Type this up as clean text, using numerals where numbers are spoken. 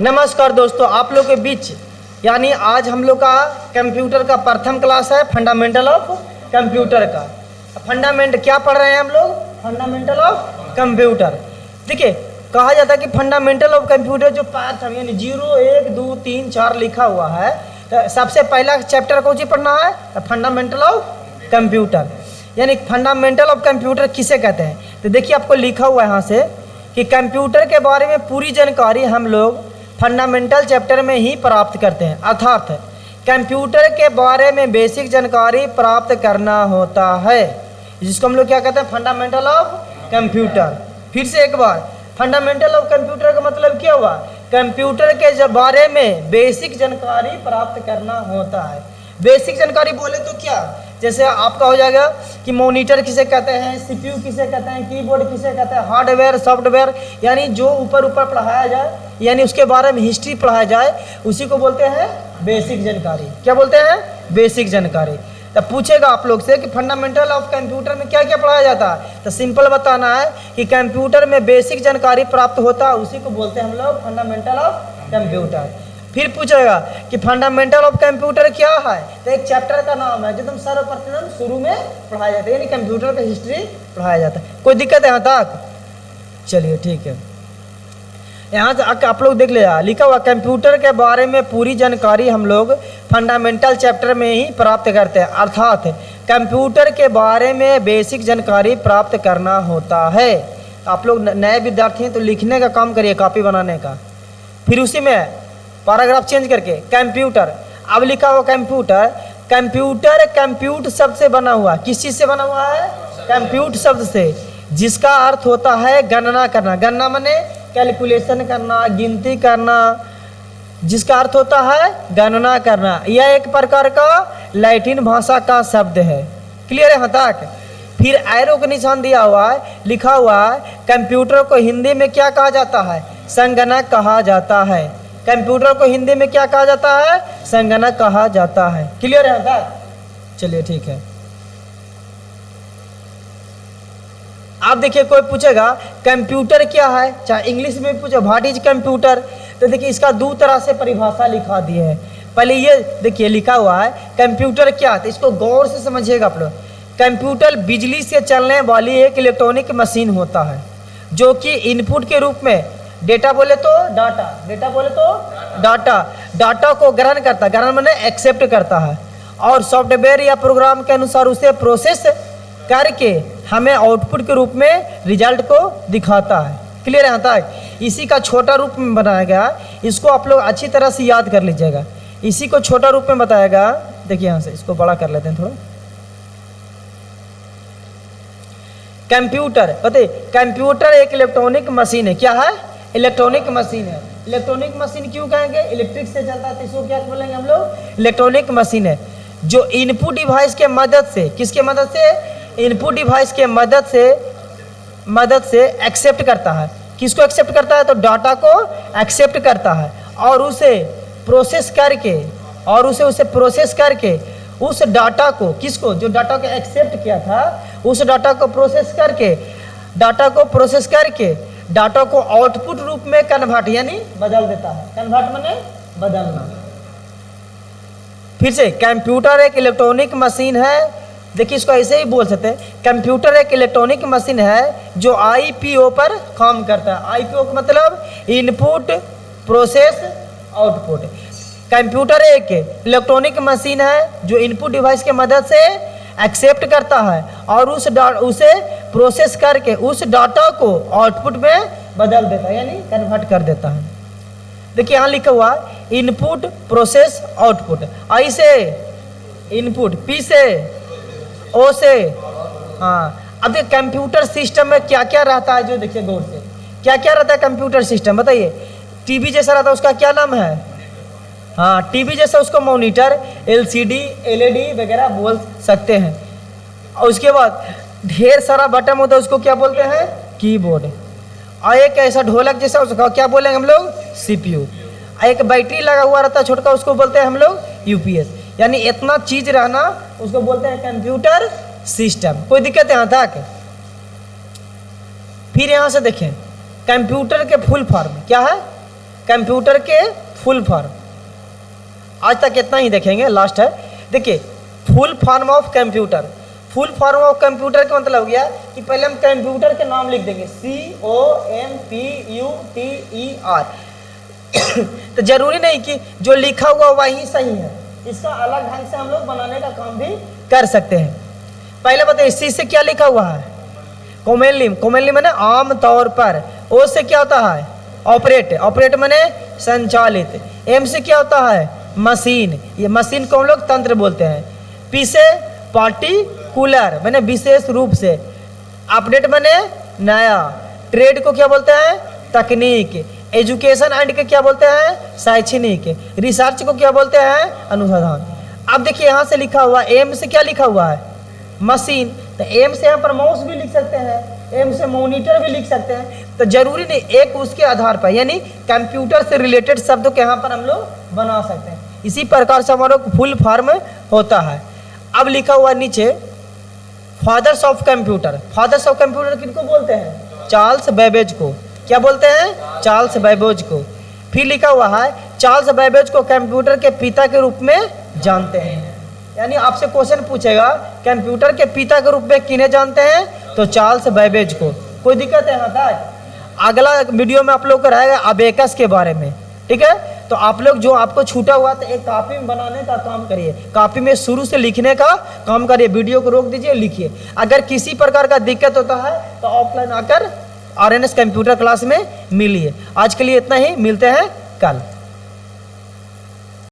नमस्कार दोस्तों, आप लोग के बीच यानी आज हम लोग का कंप्यूटर का प्रथम क्लास है, फंडामेंटल ऑफ कंप्यूटर का। फंडामेंट क्या पढ़ रहे हैं हम लोग? Fundamental of computer. देखिए, कहा जाता है कि फंडामेंटल ऑफ कंप्यूटर जो पार्ट है यानी 0, 1, 2, 3, 4 लिखा हुआ है, तो सबसे पहला चैप्टर कौन सी पढ़ना है? Fundamental of computer. यानी फंडामेंटल ऑफ कंप्यूटर किसे कहते हैं? तो देखिए, आपको लिखा हुआ है यहाँ से कि कंप्यूटर के बारे में पूरी जानकारी हम लोग फंडामेंटल चैप्टर में ही प्राप्त करते हैं। अर्थात कंप्यूटर के बारे में बेसिक जानकारी प्राप्त करना होता है, जिसको हम लोग क्या कहते हैं? Fundamental of computer. फिर से एक बार, फंडामेंटल ऑफ कंप्यूटर का मतलब क्या हुआ? कंप्यूटर के बारे में बेसिक जानकारी प्राप्त करना होता है। बेसिक जानकारी बोले तो क्या? जैसे आपका हो जाएगा कि मॉनिटर किसे कहते हैं, सीपीयू किसे कहते हैं, कीबोर्ड किसे कहते हैं, हार्डवेयर, सॉफ्टवेयर, यानी जो ऊपर पढ़ाया जाए, यानी उसके बारे में हिस्ट्री पढ़ाया जाए, उसी को बोलते हैं बेसिक जानकारी। क्या बोलते हैं? बेसिक जानकारी। तब पूछेगा आप लोग से कि फंडामेंटल ऑफ कंप्यूटर में क्या क्या पढ़ाया जाता है, तो सिंपल बताना है कि कंप्यूटर में बेसिक जानकारी प्राप्त होता है, उसी को बोलते हैं हम लोग फंडामेंटल ऑफ कंप्यूटर। फिर पूछेगा कि फंडामेंटल ऑफ कंप्यूटर क्या है, तो एक चैप्टर का नाम है जो तुम सर्वप्रथम शुरू में पढ़ाया जाता है, यानी कंप्यूटर का हिस्ट्री पढ़ाया जाता है। कोई दिक्कत है यहाँ तक? चलिए ठीक है, यहाँ तक आप लोग देख लिया। लिखा हुआ कंप्यूटर के बारे में पूरी जानकारी हम लोग फंडामेंटल चैप्टर में ही प्राप्त करते हैं। अर्थात कंप्यूटर के बारे में बेसिक जानकारी प्राप्त करना होता है। आप लोग नए विद्यार्थी हैं तो लिखने का काम करिए, कॉपी बनाने का। फिर उसी में पैराग्राफ चेंज करके कंप्यूटर, अब लिखा हुआ कंप्यूटर। कंप्यूटर कंप्यूट शब्द से बना हुआ, किस चीज़ से बना हुआ है? कंप्यूट शब्द से, जिसका अर्थ होता है गणना करना। गणना माने कैलकुलेशन करना, गिनती करना, जिसका अर्थ होता है गणना करना। यह एक प्रकार का लैटिन भाषा का शब्द है। क्लियर है यहाँ तक? फिर एरो का निशान दिया हुआ है, लिखा हुआ है कंप्यूटर को हिंदी में क्या कहा जाता है? संगणक कहा जाता है। कंप्यूटर को हिंदी में क्या कहा जाता है? संगणक कहा जाता है। क्लियर है यहाँ तक? चलिए ठीक है। आप देखिए, कोई पूछेगा कंप्यूटर क्या है, चाहे इंग्लिश में पूछे व्हाट इज कंप्यूटर, तो देखिए इसका दो तरह से परिभाषा लिखा दी है। पहले ये देखिए लिखा हुआ है कंप्यूटर क्या, तो इसको गौर से समझिएगा आप लोग। कंप्यूटर बिजली से चलने वाली एक इलेक्ट्रॉनिक मशीन होता है जो कि इनपुट के रूप में डेटा बोले तो डाटा, डेटा बोले तो डाटा को ग्रहण करता है, ग्रहण माने एक्सेप्ट करता है, और सॉफ्टवेयर या प्रोग्राम के अनुसार उसे प्रोसेस करके हमें आउटपुट के रूप में रिजल्ट को दिखाता है। क्लियर है यहाँ तक? इसी का छोटा रूप में बनाया गया, इसको आप लोग अच्छी तरह से याद कर लीजिएगा। इसी को छोटा रूप में बताया गया। देखिए यहाँ से इसको बड़ा कर लेते हैं थोड़ा। कंप्यूटर बताइए, कंप्यूटर एक इलेक्ट्रॉनिक मशीन है। क्या है? इलेक्ट्रॉनिक मशीन है। इलेक्ट्रॉनिक मशीन क्यों कहेंगे? इलेक्ट्रिक से चलता है, तो इसको क्या बोलेंगे हम लोग? इलेक्ट्रॉनिक मशीन है जो इनपुट डिवाइस के मदद से, किसके मदद से? इनपुट डिवाइस के मदद से एक्सेप्ट करता है। किसको एक्सेप्ट करता है? तो डाटा को एक्सेप्ट करता है, और उसे प्रोसेस करके उस डाटा को, किसको? जो डाटा को एक्सेप्ट किया था, उस डाटा को प्रोसेस करके डाटा को आउटपुट रूप में कन्वर्ट यानी बदल देता है। कन्वर्ट माने बदलना। फिर से, कंप्यूटर एक इलेक्ट्रॉनिक मशीन है। देखिए इसको ऐसे ही बोल सकते हैं, कंप्यूटर एक इलेक्ट्रॉनिक मशीन है जो आईपीओ पर काम करता है। आईपीओ का मतलब इनपुट प्रोसेस आउटपुट। कंप्यूटर एक इलेक्ट्रॉनिक मशीन है जो इनपुट डिवाइस के मदद से एक्सेप्ट करता है और उसे प्रोसेस करके उस डाटा को आउटपुट में बदल देता है, यानी कन्वर्ट कर देता है। देखिए यहाँ लिखा हुआ इनपुट प्रोसेस आउटपुट। आई से इनपुट, पी से ओ से। हाँ, अब देखिए कंप्यूटर सिस्टम में क्या क्या रहता है, जो देखिए गौर से क्या क्या रहता है कंप्यूटर सिस्टम बताइए। टीवी जैसा रहता है, उसका क्या नाम है? हाँ, टीवी जैसा उसको मॉनिटर, एलसीडी, एलईडी वगैरह बोल सकते हैं। और उसके बाद ढेर सारा बटन होता है, उसको क्या बोलते हैं? कीबोर्ड। और एक ऐसा ढोलक जैसा, उसका क्या बोलेंगे हम लोग? सीपीयू। एक बैटरी लगा हुआ रहता है छोटा, उसको बोलते हैं हम लोग यूपीएस। यानी इतना चीज रहना उसको बोलते हैं कंप्यूटर सिस्टम। कोई दिक्कत है यहाँ तक? फिर यहाँ से देखें, कंप्यूटर के फुल फॉर्म क्या है? कंप्यूटर के फुल फॉर्म। आज तक इतना ही देखेंगे, लास्ट है। देखिए full form of computer. Full form of computer का मतलब हो गया कि पहले हम कंप्यूटर के नाम लिख देंगे, COMPUTER। तो जरूरी नहीं कि जो लिखा हुआ वही सही है, इसका अलग ढंग से हम लोग बनाने का काम भी कर सकते हैं। पहले बताइए सी से क्या लिखा हुआ है? कॉमनली। कॉमनली मैंने आम तौर पर। ओ से क्या होता है? ऑपरेट। ऑपरेट मैंने संचालित। एम से क्या होता है? मशीन। ये मशीन को हम लोग तंत्र बोलते हैं। पी से पार्टिकुलर मैंने विशेष रूप से। अपडेट मैंने नया। ट्रेड को क्या बोलते हैं? तकनीक। एजुकेशन एंड के क्या बोलते हैं? शैक्षणिक। रिसर्च को क्या बोलते हैं? अनुसंधान। अब देखिए यहाँ से लिखा हुआ एम से क्या लिखा हुआ है? मशीन। तो एम से यहाँ पर माउस भी लिख सकते हैं, एम से मॉनिटर भी लिख सकते हैं। तो जरूरी नहीं, एक उसके आधार पर यानी कंप्यूटर से रिलेटेड शब्दों के यहाँ पर हम लोग बना सकते हैं। इसी प्रकार से हमारा फुल फॉर्म होता है। अब लिखा हुआ नीचे fathers of computer. Fathers of computer किनको बोलते हैं? चार्ल्स बेबेज को। क्या बोलते हैं? चार्ल्स बेबेज को। फिर लिखा हुआ है चार्ल्स बेबेज को कंप्यूटर के पिता के रूप में जानते हैं। यानी आपसे क्वेश्चन पूछेगा कंप्यूटर के पिता के रूप में किन्हें जानते हैं? तो चार्ल्स बेबेज को। कोई दिक्कत है यहाँ तक? अगला वीडियो में आप लोग का रहेगा अबेकस के बारे में, ठीक है? तो आप लोग जो आपको छूटा हुआ था एक कॉपी में बनाने का काम करिए, कॉपी में शुरू से लिखने का काम करिए। वीडियो को रोक दीजिए, लिखिए। अगर किसी प्रकार का दिक्कत होता है तो ऑफलाइन आकर RNS कंप्यूटर क्लास में मिलिए। आज के लिए इतना ही, मिलते हैं कल।